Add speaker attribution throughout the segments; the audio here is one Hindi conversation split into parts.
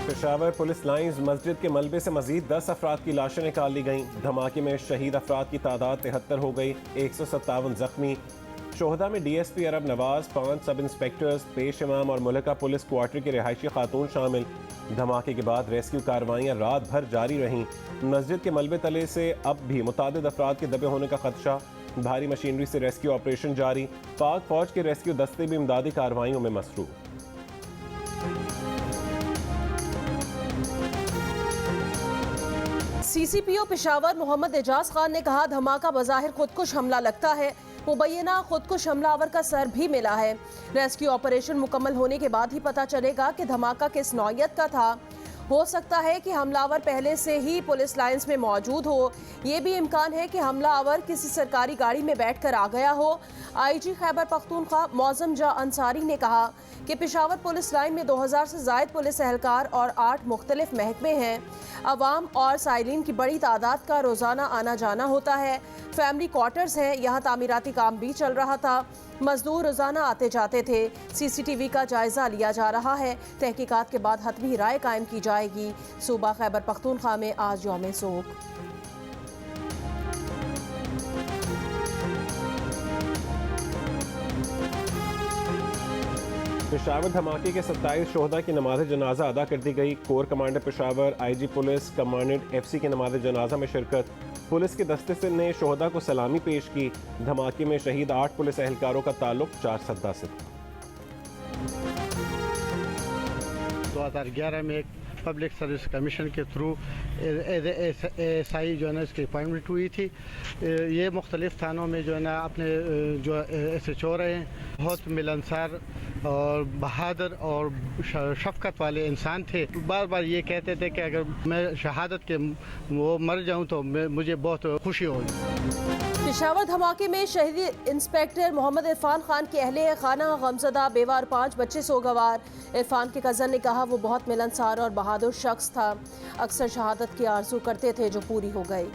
Speaker 1: पेशावर पुलिस लाइन्स मस्जिद के मलबे से मजीद 10 अफराद की लाशें निकाल ली गईं। धमाके में शहीद अफराद की तादाद 73 हो गई, 157 जख्मी। शोहदा में DSP अरब नवाज, 5 सब इंस्पेक्टर्स, पेश इमाम और मुल्का पुलिस क्वार्टर की रिहायशी खातून शामिल। धमाके के बाद रेस्क्यू कार्रवाइयाँ रात भर जारी रहीं। मस्जिद के मलबे तले से अब भी मुतादिद अफराद के दबे होने का खदशा। भारी मशीनरी से रेस्क्यू ऑपरेशन जारी। पाक फौज के रेस्क्यू दस्ते भी इमदादी कार्रवाइयों में मसरूफ।
Speaker 2: CCPO पेशावर मोहम्मद एजाज खान ने कहा, धमाका बज़ाहिर खुदकुश हमला लगता है, मुबैना खुदकुश हमलावर का सर भी मिला है। रेस्क्यू ऑपरेशन मुकम्मल होने के बाद ही पता चलेगा कि धमाका किस नौयत का था। हो सकता है कि हमलावर पहले से ही पुलिस लाइंस में मौजूद हो। ये भी इम्कान है कि हमलावर किसी सरकारी गाड़ी में बैठकर आ गया हो। IG खैबर पख्तूनख्वा मौज़म जा अंसारी ने कहा कि पेशावर पुलिस लाइन में 2000 से ज़ायद पुलिस एहलकार और 8 मुख्तलिफ महकमे हैं। अवाम और साइलिन की बड़ी तादाद का रोज़ाना आना जाना होता है। फैमिली क्वार्टर्स हैं, यहाँ तामीराती काम भी चल रहा था। मजदूर रोज़ाना आते जाते थे। CCTV का जायज़ा लिया जा रहा है। तहकीकात के बाद हतमी राय कायम की जाएगी। सूबा खैबर पख्तूनख्वा में आज यौम सोग।
Speaker 1: पेशावर धमाके के 27 शोहदा की नमाज जनाजा अदा कर दी गई। Core commander Peshawar, IG police, commandant FC की नमाज जनाजा में शिरकत। पुलिस के दस्ते से ने शोहदा को सलामी पेश की। धमाके में शहीद 8 पुलिस एहलकारों का ताल्लुक 4 सद्दा से।
Speaker 3: 2011 में एक पब्लिक सर्विस कमीशन के थ्रू SI जो है ना इसकी अपॉइंटमेंट हुई थी। ये मुख्तलिफ थानों में जो है ना अपने जो SHO रहे हैं। बहुत मिलनसार और बहादुर और शफकत वाले इंसान थे। बार बार ये कहते थे कि अगर मैं शहादत के वो मर जाऊं तो मुझे बहुत खुशी होगी।
Speaker 2: पेशावर धमाके में शहीद इंस्पेक्टर मोहम्मद इरफान खान के अहले खाना गमज़दा बेवा और 5 बच्चे सोगवार। इरफान के कज़न ने कहा, वो बहुत मिलनसार और बहादुर शख्स था। अक्सर शहादत की आरज़ू करते थे जो पूरी हो गई।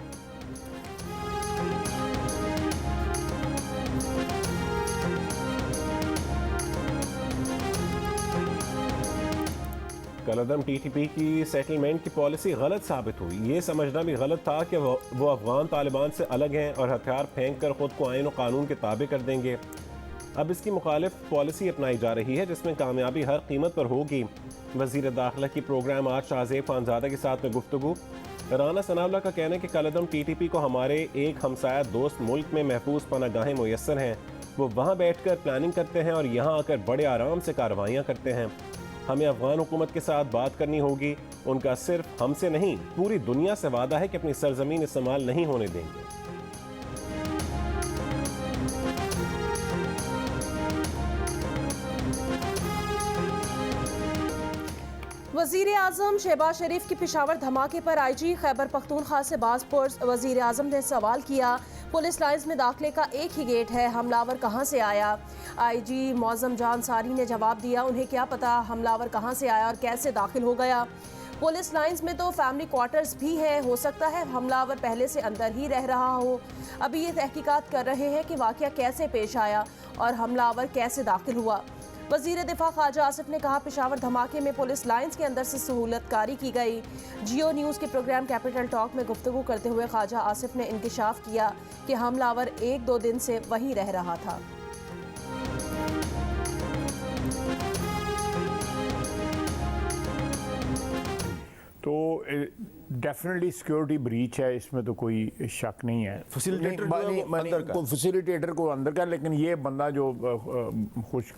Speaker 1: कलदम TTP की सेटलमेंट की पॉलिसी गलत साबित हुई। ये समझना भी गलत था कि वो अफगान तालिबान से अलग हैं और हथियार फेंक कर खुद को आईन और कानून के ताबे कर देंगे। अब इसकी मुखालिफ पॉलिसी अपनाई जा रही है जिसमें कामयाबी हर कीमत पर होगी। वज़ीर दाखिला की प्रोग्राम आज शाहज़ेब खानज़ादा के साथ में गुफ्तगू। राना सनाउल्लाह का कहना है कि कलदम TTP को हमारे एक हमसाया दोस्त मुल्क में महफूज पनागाहें मुयस्सर हैं। वो वहाँ बैठ कर प्लानिंग करते हैं और यहाँ आकर बड़े आराम से कार्रवाइयाँ करते हैं। हमें अफगान हुकूमत के साथ बात करनी होगी। उनका सिर्फ हमसे नहीं पूरी दुनिया से वादा है कि अपनी सरजमीन इस्तेमाल नहीं होने देंगे।
Speaker 2: वज़ीर आज़म शहबाज शरीफ की पेशावर धमाके पर IG खैबर पख्तूनख्वा से बाज़ पुर्स वज़ीर आज़म ने सवाल किया, पुलिस लाइन्स में दाखिले का एक ही गेट है, हमलावर कहाँ से आया? IG मौज़म जा अंसारी ने जवाब दिया, उन्हें क्या पता हमलावर कहाँ से आया और कैसे दाखिल हो गया। पुलिस लाइन्स में तो फैमिली क्वार्टर्स भी है, हो सकता है हमलावर पहले से अंदर ही रह रहा हो। अभी ये तहकीकात कर रहे हैं कि वाक़या कैसे पेश आया और हमलावर कैसे दाखिल हुआ। वज़ीर दिफा ख्वाजा आसिफ ने कहा, पेशावर धमाके में पुलिस लाइन्स के अंदर से सहूलतकारी की गई। जियो न्यूज़ के प्रोग्राम कैपिटल टॉक में गुफ्तगू करते हुए ख्वाजा आसिफ ने इंकिशाफ किया कि हमलावर 1-2 दिन से वहीं रह रहा था।
Speaker 4: तो डेफिनेटली सिक्योरिटी ब्रीच है, इसमें तो कोई शक नहीं है। फैसिलिटेटर को अंदर का, लेकिन ये बंदा जो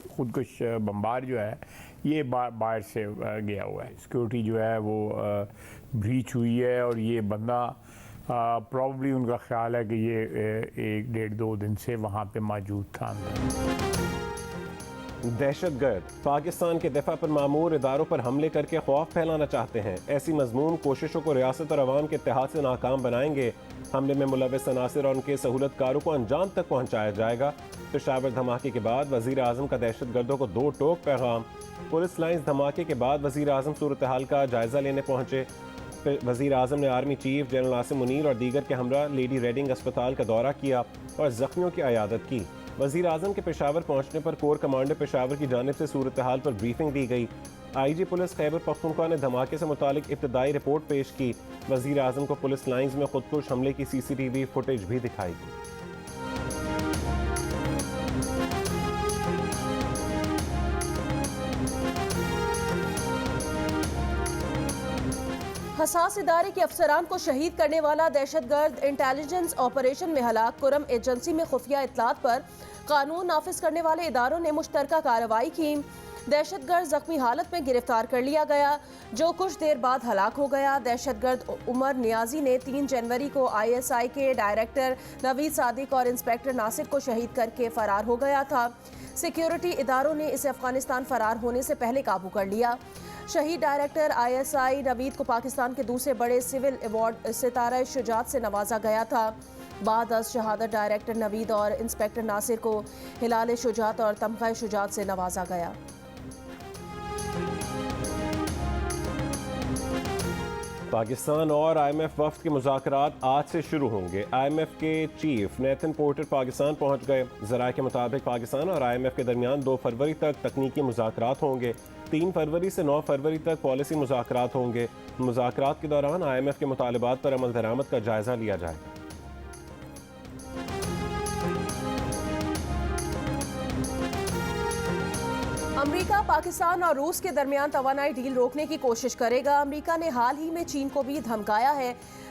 Speaker 4: खुदकुश बम्बार जो है ये बाहर से गया हुआ है। सिक्योरिटी जो है वो ब्रीच हुई है और ये बंदा प्रॉब्ली उनका ख्याल है कि ये 1-1.5-2 दिन से वहाँ पे मौजूद था अंदर।
Speaker 1: दहशतगर्द पाकिस्तान के दफा पर मामूर इदारों पर हमले करके खौफ फैलाना चाहते हैं। ऐसी मजमून कोशिशों को रियासत और अवाम के इत्तेहाद से नाकाम बनाएंगे। हमले में मुलव्वस अनासिर और उनके सहूलतकारों को अंजाम तक पहुँचाया जाएगा। पेशावर धमाके के बाद वज़ीर आज़म का दहशतगर्दों को 2 टोक पैगाम। पुलिस लाइन्स धमाके के बाद वज़ीर आज़म सूरत हाल का जायज़ा लेने पहुँचे। वज़ीर आज़म ने army chief general Asim Munir और दीगर के हमरा लेडी रेडिंग अस्पताल का दौरा किया और ज़ख्मियों की अयादत की। वज़ीर आज़म के पेशावर पहुँचने पर कोर कमांडर पेशावर की जानिब से सूरत हाल पर ब्रीफिंग दी गई। IG पुलिस खैबर पख्तूनख्वा ने धमाके से मुतालिक इब्तदाई रिपोर्ट पेश की। वज़ीर आज़म को पुलिस लाइन्स में खुदकुश हमले की CCTV फुटेज भी दिखाई दी।
Speaker 2: हसास इदारे के अफसरान को शहीद करने वाला दहशतगर्द इंटेलिजेंस ऑपरेशन में हलाक कुरम एजेंसी में खुफिया इतलात पर कानून नाफिज करने वाले इदारों ने मुश्तरका कार्रवाई की। दहशतगर्द जख्मी हालत में गिरफ्तार कर लिया गया, जो कुछ देर बाद हलाक हो गया। दहशतगर्द उमर नियाजी ने 3 जनवरी को ISI के डायरेक्टर नवीद सादिक और इंस्पेक्टर नासिर को शहीद करके फरार हो गया था। सिक्योरिटी इदारों ने इसे अफगानिस्तान फरार होने से पहले काबू कर लिया। शहीद डायरेक्टर ISI नवीद को पाकिस्तान के दूसरे बड़े सिविल अवार्ड सितारा शुजात से नवाजा गया था। बाद अज शहादत डायरेक्टर नवीद और इंस्पेक्टर नासिर को हिलाल शुजात और तमगा शुजात से नवाजा गया।
Speaker 1: पाकिस्तान और IMF वफ्द के मुज़ाकरात आज से शुरू होंगे। IMF के चीफ नेथन पोर्टर पाकिस्तान पहुंच गए। ज़राए के मुताबिक पाकिस्तान और IMF के दरमियान 2 फरवरी तक तकनीकी मुज़ाकरात होंगे। 3 फरवरी से 9 फरवरी तक पॉलिसी मुज़ाकरात होंगे। मुज़ाकरात के दौरान IMF के मुतालबात पर अमल दरामद का जायजा लिया जाएगा।
Speaker 2: अमेरिका पाकिस्तान और रूस के दरमियान तवानाई डील रोकने की कोशिश करेगा। अमेरिका ने हाल ही में चीन को भी धमकाया है।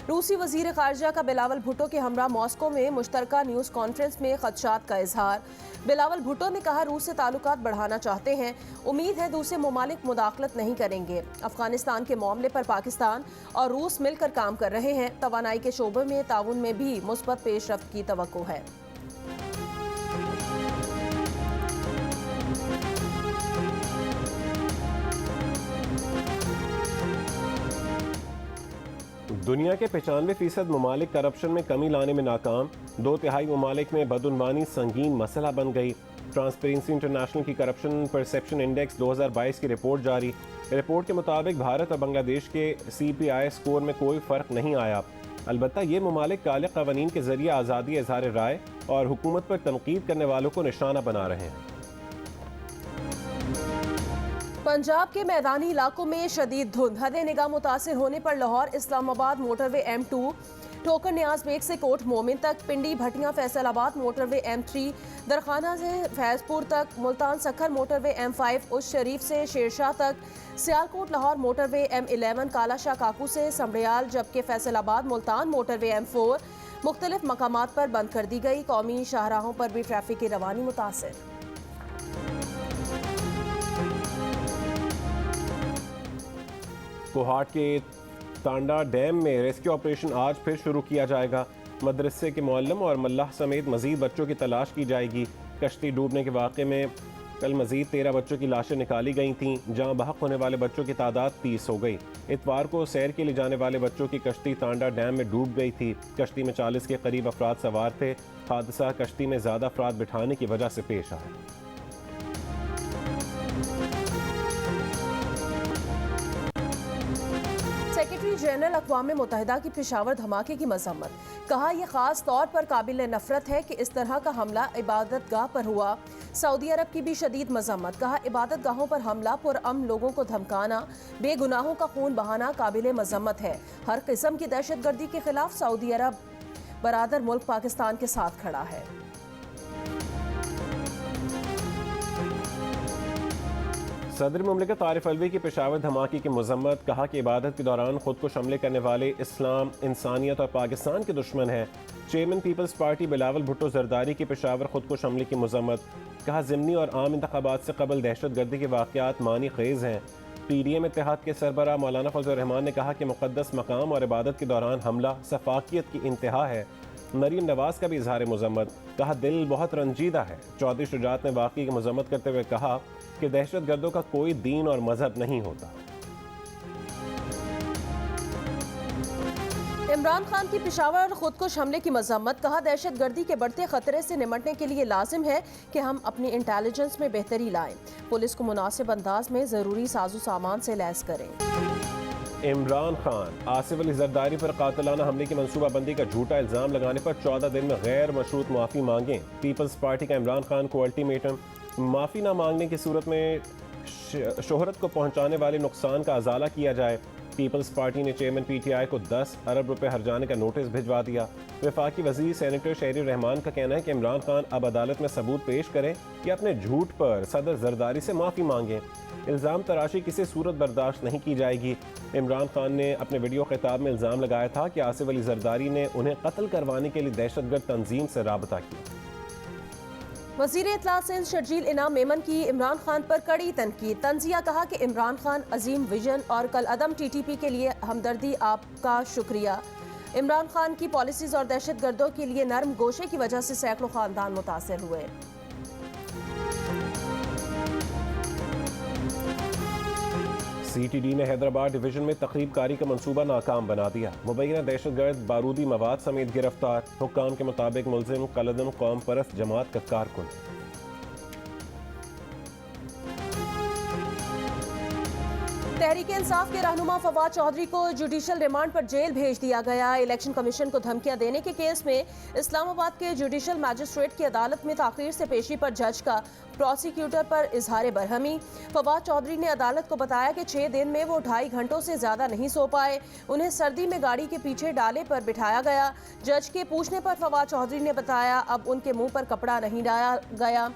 Speaker 2: रूसी वजीर खारजा का बिलावल भुट्टो के हमरा मॉस्को में मुश्तरका न्यूज़ कॉन्फ्रेंस में खदशात का इजहार। बिलावल भुट्टो ने कहा, रूस से ताल्लुकात बढ़ाना चाहते हैं, उम्मीद है दूसरे ममालिक मुदाखलत नहीं करेंगे। अफगानिस्तान के मामले पर पाकिस्तान और रूस मिलकर काम कर रहे हैं। तवानाई के शोबे में ताउन में भी मुस्बत पेशरफ्त की तवक्को है।
Speaker 1: दुनिया के 95% ममालिक करप्शन में कमी लाने में नाकाम। 2/3 ममालिक में बदउनवानी संगीन मसला बन गई। ट्रांसपेरेंसी इंटरनेशनल की करप्शन परसेप्शन इंडेक्स 2022 की रिपोर्ट जारी। रिपोर्ट के मुताबिक भारत और बांग्लादेश के CPI स्कोर में कोई फ़र्क नहीं आया। अलबत्ता ये ममालिक काले क़वानीन के ज़रिए आज़ादी इज़हार राय और हुकूमत पर तनकीद करने वालों को निशाना बना रहे हैं।
Speaker 2: पंजाब के मैदानी इलाकों में शदीद धुंध, हद निगाह मुतासिर होने पर लाहौर इस्लामाबाद मोटरवे M2, ठोकर न्याज बेग से कोट मोमिन तक, पिंडी भटियां फैसलाबाद मोटरवे M3, दरखाना से फैजपुर तक, मुल्तान सखर मोटरवे M5, उस शरीफ से शेरशाह तक, सियालकोट लाहौर मोटरवे M11, कालाशाह काकू से समड़ियाल, जबकि फैसलाबाद मुल्तान मोटरवे M4 मुख्तलिफ मकामात पर बंद कर दी गई। कौमी शाहराहों पर भी ट्रैफिक की रवानी मुतासिर।
Speaker 1: कोहाट के तांडा डैम में रेस्क्यू ऑपरेशन आज फिर शुरू किया जाएगा। मदरसे के मौलम और मल्लाह समेत मजीद बच्चों की तलाश की जाएगी। कश्ती डूबने के वाक़े में कल मजीद 13 बच्चों की लाशें निकाली गई थीं, जहां बहक होने वाले बच्चों की तादाद 30 हो गई। इतवार को सैर के लिए जाने वाले बच्चों की कश्ती तांडा डैम में डूब गई थी। कश्ती में 40 के करीब अफराद सवार थे। हादसा कश्ती में ज़्यादा अफराद बिठाने की वजह से पेश आया।
Speaker 2: सेक्रेटरी जनरल अक़वाम मुत्तहिदा की पेशावर धमाके की मजम्मत, कहा यह खास तौर पर काबिल नफरत है कि इस तरह का हमला इबादत गाह पर हुआ। सऊदी अरब की भी शदीद मजम्मत, कहा इबादत गाहों पर हमला, पुरअमन लोगों को धमकाना, बेगुनाहों का खून बहाना काबिल मजम्मत है। हर किस्म की दहशत गर्दी के खिलाफ सऊदी अरब बरादर मुल्क पाकिस्तान के साथ खड़ा है।
Speaker 1: सदर मुमलिकत आरिफ अलवी की पेशावर धमाके की मजम्मत, कहा कि इबादत के दौरान खुद को हमले करने वाले इस्लाम, इंसानियत और पाकिस्तान के दुश्मन हैं। चेयरमैन पीपल्स पार्टी बिलावल भुट्टो जरदारी की पेशावर खुद को हमले की मजम्मत, कहा ज़िमनी और आम इंतखाबात से कबल दहशत गर्दी के वाक़यात मानी ख़ेज़ हैं। PDM इत्तेहाद के सरबराह मौलाना फजल रहमान ने कहा कि मुक़द्दस मकाम और इबादत के दौरान हमला सफाकियत की इंतहा है। मरीम नवाज का भी इजहार मजम्मत, कहा दिल बहुत रंजीदा है। चौधरी शुजात ने वाक़ई की मजम्मत करते हुए कहा कि दहशत गर्दों का कोई दीन और मजहब नहीं होता।
Speaker 2: इमरान खान की पेशावर खुदकुश हमले की मजम्मत, कहा दहशत गर्दी के बढ़ते खतरे से निमटने के लिए लाजिम है कि हम अपनी इंटेलिजेंस में बेहतरी लाएं, पुलिस को मुनासिब अंदाज में ज़रूरी साजो सामान से लैस करें।
Speaker 1: इमरान खान आसिफ अली जरदारी पर कातिलाना हमले की मनसूबाबंदी का झूठा इल्ज़ाम लगाने पर 14 दिन में गैर मशरूत माफ़ी मांगें। पीपल्स पार्टी का इमरान खान को अल्टीमेटम, माफ़ी न मांगने की सूरत में शोहरत को पहुंचाने वाले नुकसान का अजाला किया जाए। पीपल्स पार्टी ने चेयरमैन PTI को 10 अरब रुपए हर्जाने का नोटिस भिजवा दिया। वफाकी वजीर सेनेटर शहरी रहमान का कहना है कि इमरान खान अब अदालत में सबूत पेश करें कि अपने झूठ पर सदर जरदारी से माफ़ी मांगें। इल्ज़ाम तराशी किसी सूरत बर्दाश्त नहीं की जाएगी। इमरान खान ने अपने वीडियो खिताब में इल्ज़ाम लगाया था कि आसिफ अली जरदारी ने उन्हें कत्ल करवाने के लिए दहशतगर्द तंजीम से राबता किया।
Speaker 2: वज़ीर इत्तला सिंध शर्जील इनाम मेमन की इमरान खान पर कड़ी तनकीद। तंजिया कहा कि इमरान खान अजीम विजन और कल अदम TTP के लिए हमदर्दी, आपका शुक्रिया। इमरान खान की पॉलिसीज और दहशत गर्दों के लिए नरम गोशे की वजह से सैकड़ों खानदान मुतासर हुए।
Speaker 1: CTD ने हैदराबाद डिवीजन में तखरीबकारी का मंसूबा नाकाम बना दिया। मुबैना दहशतगर्द बारूदी मवाद समेत गिरफ्तार। हुक्काम के मुताबिक मुलजिम कलदम कौम परस्त जमात का कारकुन।
Speaker 2: तहरीक इंसाफ के रहनुमा फवाद चौधरी को जुडिशल रिमांड पर जेल भेज दिया गया। इलेक्शन कमीशन को धमकियां देने के केस में इस्लामाबाद के जुडिशल मैजिस्ट्रेट की अदालत में ताखीर से पेशी पर जज का प्रोसिक्यूटर पर इजहार बरहमी। फवाद चौधरी ने अदालत को बताया कि 6 दिन में वो 2.5 घंटों से ज्यादा नहीं सो पाए। उन्हें सर्दी में गाड़ी के पीछे डाले पर बिठाया गया। जज के पूछने पर फवाद चौधरी ने बताया अब उनके मुंह पर कपड़ा नहीं डाला गया।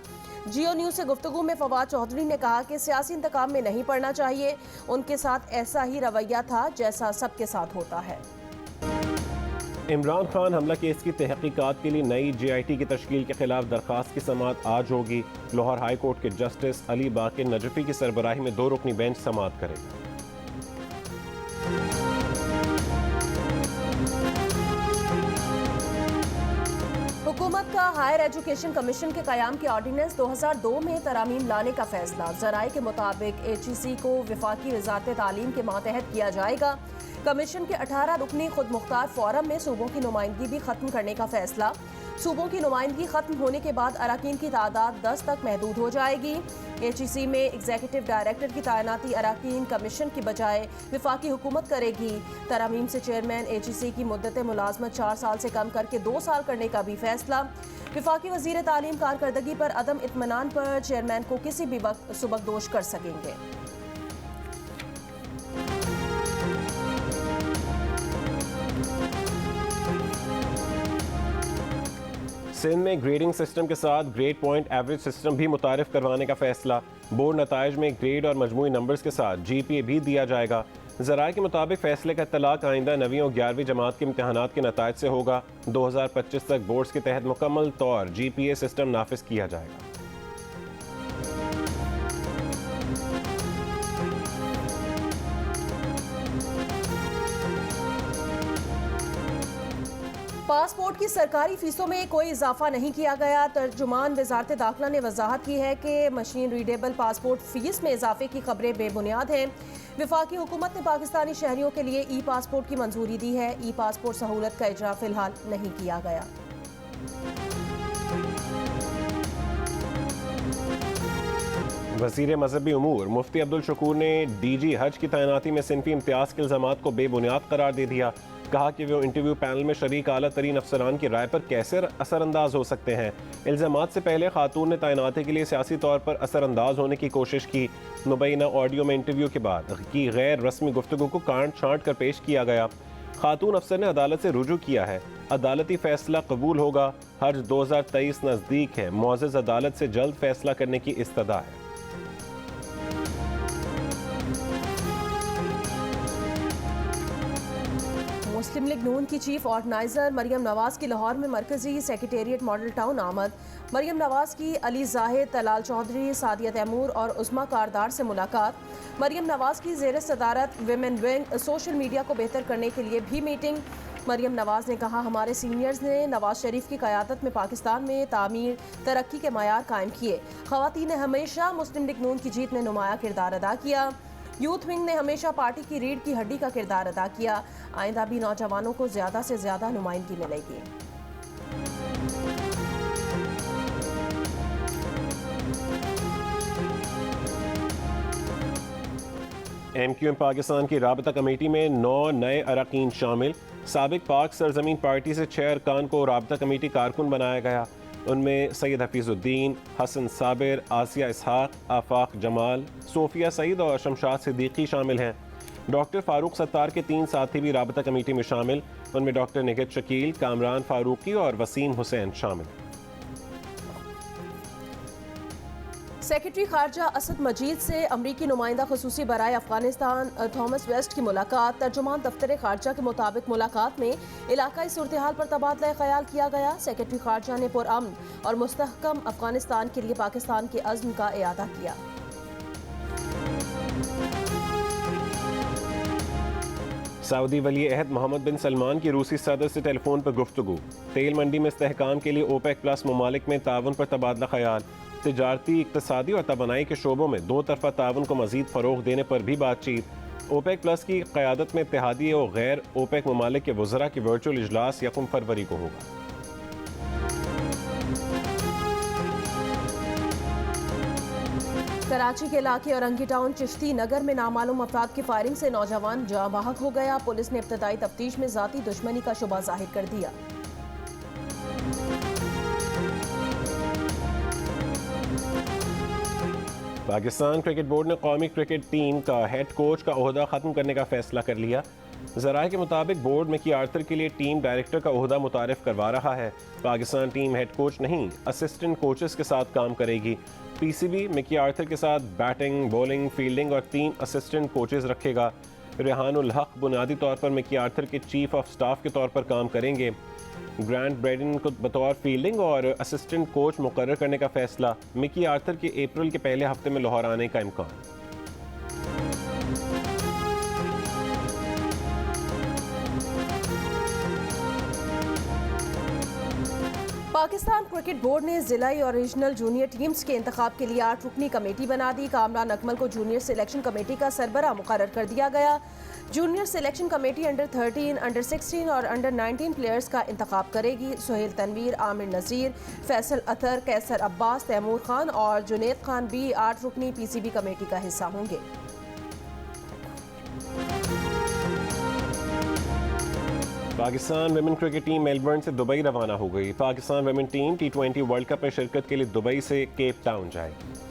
Speaker 2: जियो न्यूज से गुफ्तगू में फवाद चौधरी ने कहा कि सियासी इंतकाम में नहीं पड़ना चाहिए। उनके साथ ऐसा ही रवैया था जैसा सबके साथ होता है।
Speaker 1: इमरान खान हमला केस की तहकीकात के लिए नई JIT की तश्कील के खिलाफ दरखास्त की समाअत आज होगी। लाहौर हाई कोर्ट के जस्टिस अली बाकिर नजफी की सरबराही में 2 रुकनी बेंच समाअत करेगा।
Speaker 2: हुकूमत का हायर एजुकेशन कमीशन के क़याम के ऑर्डिनेंस 2002 में तरामीम लाने का फैसला। ज़राए के मुताबिक HEC को वफाकी वज़ारत तालीम के मातहत किया जाएगा। कमीशन के 18 रुकनी खुद मुख्तार फोरम में सूबों की नुमाइंदगी भी ख़त्म करने का फैसला। सूबों की नुमाइंदगी ख़त्म होने के बाद अरकान की तादाद 10 तक महदूद हो जाएगी। HEC में एग्जीक्यूटिव डायरेक्टर की तैनाती अरकान कमीशन की बजाय वफाकी हुकूमत करेगी। तरामीम से चेयरमैन HEC की मुद्दत मुलाजमत 4 साल से कम करके 2 साल करने का भी फैसला। वफाकी वज़ीर तालीम कारकर्दगी पर अदम इत्मीनान पर चेयरमैन को किसी भी वक्त सुबकदोश कर सकेंगे।
Speaker 1: सिंध में ग्रेडिंग सिस्टम के साथ ग्रेड पॉइंट एवरेज सिस्टम भी मुतारिफ करवाने का फैसला। बोर्ड नताइज में ग्रेड और मजमूई नंबर्स के साथ GPA भी दिया जाएगा। ज़राए के मुताबिक फैसले का इत्तलाक आइंदा 9वीं और 11वीं जमात के इम्तहानात के नताइज से होगा। 2025 तक बोर्ड्स के तहत मुकम्मल तौर GPA सिस्टम नाफिज किया जाएगा।
Speaker 2: पासपोर्ट की सरकारी फीसों में कोई इजाफा नहीं किया गया। तर्जुमान वजारत दाखिला ने वजाहत की है कि मशीन रीडेबल पासपोर्ट फीस में इजाफे की खबरें बेबुनियाद हैं। वफाकी हुकूमत ने पाकिस्तानी शहरियों के लिए E-पासपोर्ट की मंजूरी दी है। E-पासपोर्ट सहूलत का इजरा फिलहाल नहीं किया गया।
Speaker 1: वज़ीर मजहबी उमूर मुफ्ती अब्दुल शकूर ने DG हज की तैनाती में सिनफी इम्तियाज़ के इल्ज़ामात को बेबुनियाद करार दे दिया। कहा कि वो इंटरव्यू पैनल में शरीक आला तरीन अफसरान की राय पर कैसे असरअंदाज हो सकते हैं। इल्ज़ामात से पहले खातून ने तैनाती के लिए सियासी तौर पर असरअंदाज होने की कोशिश की। मुबैना ऑडियो में इंटरव्यू के बाद की गैर रस्मी गुफ्तगू को काट छांट कर पेश किया गया। खातून अफसर ने अदालत से रुजू किया है। अदालती फैसला कबूल होगा। हज 2023 नज़दीक है। मुअज़्ज़ज़ अदालत से जल्द फैसला करने की इस्तदा है।
Speaker 2: मुस्लिम लीग नून की चीफ ऑर्गेनाइजर मरियम नवाज की लाहौर में मरकजी सेक्रेटेरिएट मॉडल टाउन आमद। मरियम नवाज की अली जाहिद, तलाल चौधरी, सादिया तैमूर और उस्मा कारदार से मुलाकात। मरियम नवाज की ज़ेर सदारत विमेन विंग सोशल मीडिया को बेहतर करने के लिए भी मीटिंग। मरियम नवाज ने कहा, हमारे सीनियर्स ने नवाज शरीफ की क़यादत में पाकिस्तान में तामीर तरक्की के मयार कायम किए। ख़वातीन ने हमेशा मुस्लिम लीग नून की जीत में नुमाया किरदार अदा किया। यूथ विंग ने हमेशा पार्टी की रीढ़ की हड्डी का किरदार अदा किया। आइंदा भी नौजवानों को ज़्यादा से ज़्यादा नुमाइंदगी मिलेगी।
Speaker 1: MQM पाकिस्तान की राबता कमेटी में 9 नए अरकान शामिल। साबिक पाक सरजमीन पार्टी से 6 अरकान को राबता कमेटी कारकुन बनाया गया। उनमें सैयद हफीजुद्दीन, हसन साबिर, आसिया इसहाक, आफाक जमाल, सोफिया सईद और शमशाद सिद्दीकी शामिल हैं। डॉक्टर फारूक सत्तार के 3 साथी भी राबता कमेटी में शामिल। उनमें डॉक्टर निगत शकील, कामरान फारूकी और वसीम हुसैन शामिल।
Speaker 2: सेक्रेटरी खारजा असद मजीद से अमरीकी नुमाइंदा खुसूसी बराए अफगानिस्तान थॉमस वेस्ट की मुलाकात। तर्जुमान दफ्तर खारजा के मुताबिक मुलाकात में इलाकाई सूरत हाल पर तबादला ख्याल किया गया। सेक्रेटरी खारजा ने पुरअमन और मुस्तहकम अफगानिस्तान के लिए पाकिस्तान के अज़्म का इयादा किया।
Speaker 1: सऊदी वली अहद मोहम्मद बिन सलमान की रूसी सदर से टेलीफोन पर गुफ्तगू। तेल मंडी में इस्तेहकाम के लिए ओपेक प्लस ममालिक में ताउन पर तबादला ख्याल। तिजारती, इक्तसादी और तवानाई के शोबों में 2 तरफा ताउन को मजीद फ़रोग देने पर भी बातचीत। ओपेक प्लस की क़यादत में इत्तेहादी और गैर ओपेक ममालिक के वज़रा की वर्चुअल इजलास 1 फरवरी को होगा।
Speaker 2: कराची के इलाके औरंगी टाउन चिश्ती नगर में नामालूम अफराद की फायरिंग से नौजवान जाँ बहक हो गया। पुलिस ने इब्तदाई तफ्तीश में ज़ाती दुश्मनी का शुबा जाहिर कर दिया।
Speaker 1: पाकिस्तान क्रिकेट बोर्ड ने कौमी क्रिकेट टीम का हेड कोच का ओहदा ख़त्म करने का फैसला कर लिया। ज़राए के मुताबिक बोर्ड मिकी आर्थर के लिए टीम डायरेक्टर का ओहदा मुतारिफ करवा रहा है। पाकिस्तान टीम हेड कोच नहीं, असिस्टेंट कोचेस के साथ काम करेगी। पीसीबी मिकी आर्थर के साथ बैटिंग, बॉलिंग, फील्डिंग और 3 असिस्टेंट कोचेस रखेगा। रेहानुल हक बुनियादी तौर पर मिकी आर्थर के चीफ ऑफ स्टाफ के तौर पर काम करेंगे। ग्रांट ब्रेडन को बतौर फील्डिंग और असिस्टेंट कोच मुकर्रर करने का फैसला। मिकी आर्थर के अप्रैल के पहले हफ्ते में लाहौर आने का इम्कान।
Speaker 2: पाकिस्तान क्रिकेट बोर्ड ने जिलाई और रीजनल जूनियर टीम्स के इंतखाब के लिए 8 रुकनी कमेटी बना दी। कामरान अकमल को जूनियर सिलेक्शन कमेटी का सरबराह मुकर्रर कर दिया गया। Junior selection committee under 13, under 16 और अंडर 19 प्लेयर्स का इंतखाब करेगी। सुहेल तनवीर, आमिर नज़ीर, फैसल अतर, कैसर अब्बास, तैमूर खान और जुनेद खान भी 8 रुकनी पीसीबी कमेटी का हिस्सा होंगे।
Speaker 1: Pakistan women cricket team Melbourne से दुबई रवाना हो गई। Pakistan women team T20 world cup में शिरकत के लिए दुबई से केप टाउन जाएगी।